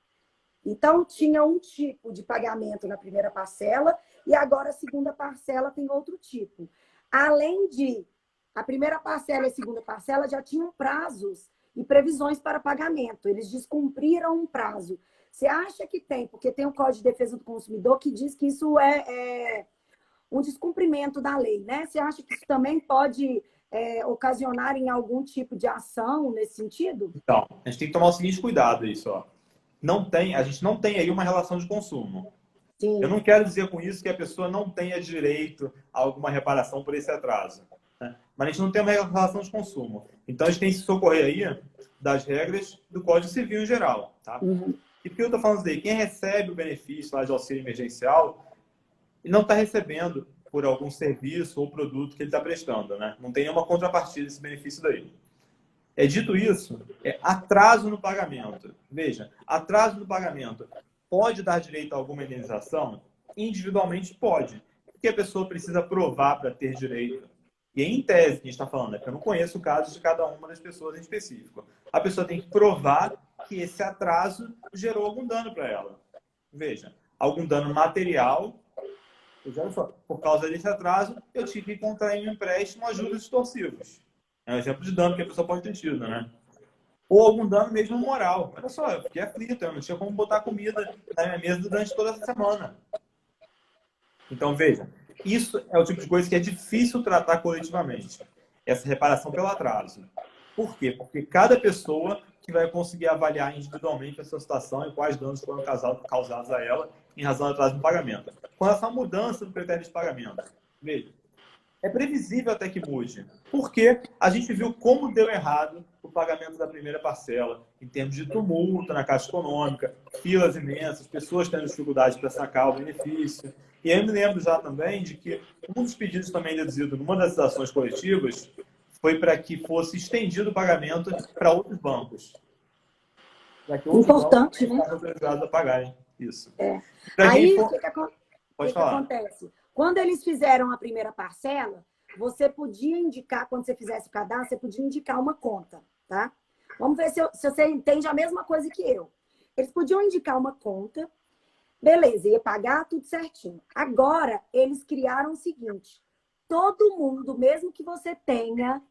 Então, tinha um tipo de pagamento na primeira parcela e agora a segunda parcela tem outro tipo. Além de, a primeira parcela e a segunda parcela já tinham prazos e previsões para pagamento. Eles descumpriram um prazo. Você acha que tem? Porque tem o Código de Defesa do Consumidor que diz que isso é um descumprimento da lei, né? Você acha que isso também pode ocasionar em algum tipo de ação nesse sentido? Então, a gente tem que tomar o seguinte cuidado isso, ó. A gente não tem aí uma relação de consumo. Sim. Eu não quero dizer com isso que a pessoa não tenha direito a alguma reparação por esse atraso, né? Mas a gente não tem uma relação de consumo. Então, a gente tem que se socorrer aí das regras do Código Civil em geral, tá? Uhum. E por que eu estou falando isso daí? Quem recebe o benefício lá de auxílio emergencial e não está recebendo por algum serviço ou produto que ele está prestando, né? Não tem nenhuma contrapartida desse benefício daí. Dito isso, atraso no pagamento. Veja, atraso no pagamento pode dar direito a alguma indenização? Individualmente pode, porque a pessoa precisa provar para ter direito. E em tese, que a gente está falando, porque eu não conheço o caso de cada uma das pessoas em específico. A pessoa tem que provar que esse atraso gerou algum dano para ela. Veja, algum dano material. Olha só, por causa desse atraso, eu tive que contrair um empréstimo a juros extorsivos. É um exemplo de dano que a pessoa pode ter tido, né? Ou algum dano mesmo moral. Olha só, eu fiquei aflito, eu não tinha como botar comida na minha mesa durante toda essa semana. Então, veja, isso é o tipo de coisa que é difícil tratar coletivamente. Essa reparação pelo atraso. Por quê? Porque cada pessoa que vai conseguir avaliar individualmente a sua situação e quais danos foram causados a ela em razão do atraso no pagamento. Com relação à mudança do critério de pagamento, veja, é previsível até que mude. Porque a gente viu como deu errado o pagamento da primeira parcela, em termos de tumulto na Caixa Econômica, filas imensas, pessoas tendo dificuldade para sacar o benefício. E eu me lembro já também de que um dos pedidos também deduzido numa das ações coletivas foi para que fosse estendido o pagamento para outros bancos. Para que outros Importante, bancos né? autorizados a pagarem isso. Aí, For... o que Pode falar. acontece? Quando eles fizeram a primeira parcela, você podia indicar, quando você fizesse o cadastro, você podia indicar uma conta, tá? Vamos ver se você entende a mesma coisa que eu. Eles podiam indicar uma conta, beleza, ia pagar tudo certinho. Agora, eles criaram o seguinte: todo mundo, mesmo que você tenha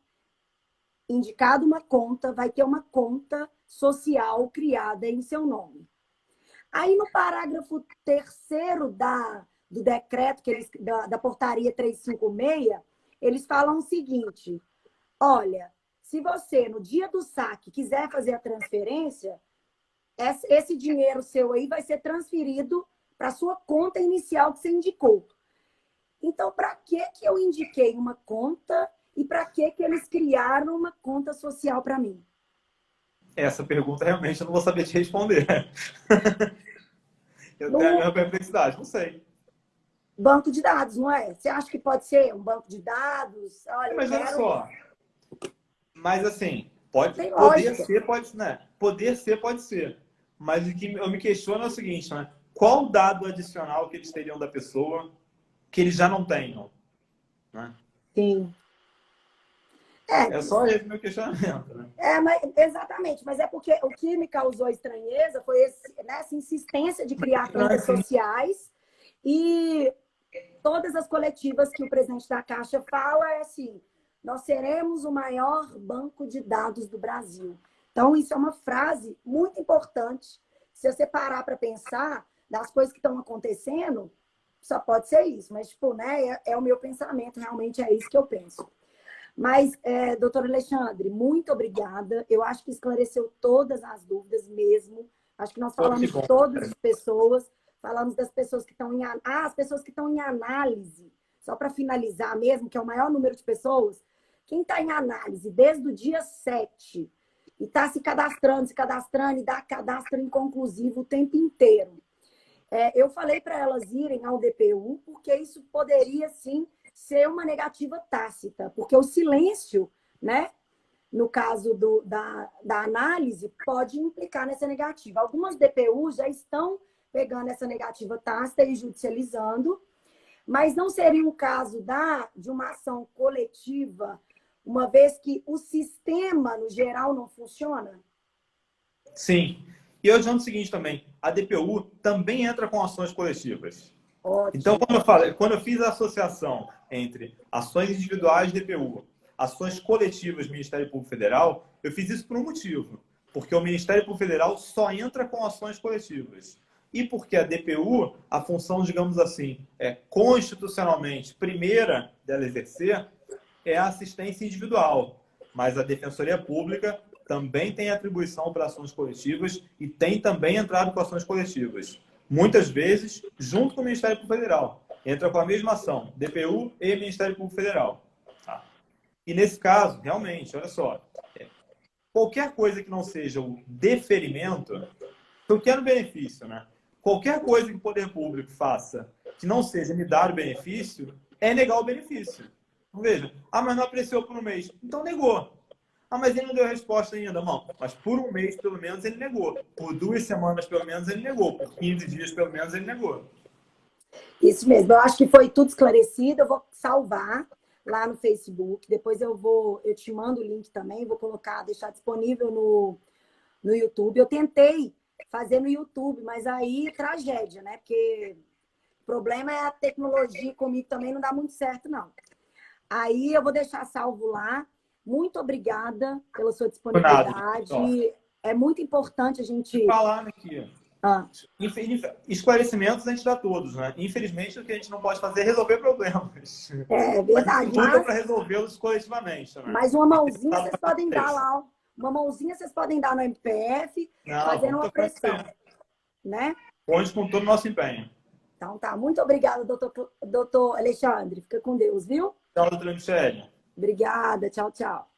indicado uma conta, vai ter uma conta social criada em seu nome. Aí, no parágrafo 3º do decreto, da portaria 356, eles falam o seguinte: olha, se você, no dia do saque, quiser fazer a transferência, esse dinheiro seu aí vai ser transferido para a sua conta inicial que você indicou. Então, para que eu indiquei uma conta e para que eles criaram uma conta social para mim? Essa pergunta realmente eu não vou saber te responder. Eu tenho a minha perplexidade, não sei. Banco de dados, não é? Você acha que pode ser um banco de dados? Olha, Mas olha só. Mas assim, Tem poder lógica. ser, pode, né? Poder ser, pode ser. Mas o que eu me questiono é o seguinte, né? Qual dado adicional que eles teriam da pessoa que eles já não tenham? Né? Sim. É só esse meu questionamento, né? Exatamente, mas é porque o que me causou estranheza foi essa insistência de criar contas sociais, e todas as coletivas que o presidente da Caixa fala é assim: nós seremos o maior banco de dados do Brasil. Então, isso é uma frase muito importante. Se você parar para pensar das coisas que estão acontecendo, só pode ser isso. Mas, tipo, né, é o meu pensamento, realmente é isso que eu penso. Mas, doutor Alexandre, muito obrigada. Eu acho que esclareceu todas as dúvidas mesmo. Acho que nós falamos de todas as pessoas, falamos das pessoas que estão as pessoas que estão em análise. Só para finalizar mesmo, que é o maior número de pessoas, quem está em análise desde o dia 7 e está se cadastrando e dá cadastro inconclusivo o tempo inteiro. Eu falei para elas irem ao DPU, porque isso poderia, sim, ser uma negativa tácita, porque o silêncio, né, no caso da análise, pode implicar nessa negativa. Algumas DPUs já estão pegando essa negativa tácita e judicializando, mas não seria o caso de uma ação coletiva, uma vez que o sistema, no geral, não funciona? Sim. E eu adianto o seguinte também: a DPU também entra com ações coletivas. Ótimo. Então, quando eu fiz a associação entre ações individuais DPU, ações coletivas Ministério Público Federal, eu fiz isso por um motivo. Porque o Ministério Público Federal só entra com ações coletivas. E porque a DPU, a função, digamos assim, constitucionalmente primeira dela exercer, é a assistência individual. Mas a Defensoria Pública também tem atribuição para ações coletivas e tem também entrado com ações coletivas. Muitas vezes, junto com o Ministério Público Federal. Entra com a mesma ação, DPU e Ministério Público Federal. Tá? E nesse caso, realmente, olha só, qualquer coisa que não seja o deferimento, eu quero benefício, né? Qualquer coisa que o poder público faça que não seja me dar o benefício, é negar o benefício. Então, veja, mas não apreciou por um mês. Então negou. Mas ele não deu resposta ainda, não. Mas por um mês, pelo menos, ele negou. Por 2 semanas, pelo menos, ele negou. Por 15 dias, pelo menos, ele negou. Isso mesmo. Eu acho que foi tudo esclarecido. Eu vou salvar lá no Facebook. Depois eu te mando o link também. Vou deixar disponível no YouTube. Eu tentei fazer no YouTube, mas aí tragédia, né? Porque o problema é a tecnologia, comigo também não dá muito certo, não. Aí eu vou deixar salvo lá. Muito obrigada pela sua disponibilidade. É muito importante a gente falar aqui. Esclarecimentos a gente dá todos, né? Infelizmente, o que a gente não pode fazer é resolver problemas. É verdade. Mas para resolvê-los coletivamente. Né? Mas uma mãozinha vocês podem dar lá. Uma mãozinha vocês podem dar no MPF, fazendo uma pressão. Né? Conte com todo o nosso empenho. Então tá. Muito obrigada, doutor Alexandre. Fica com Deus, viu? Tchau, doutora Michele. Obrigada. Tchau, tchau.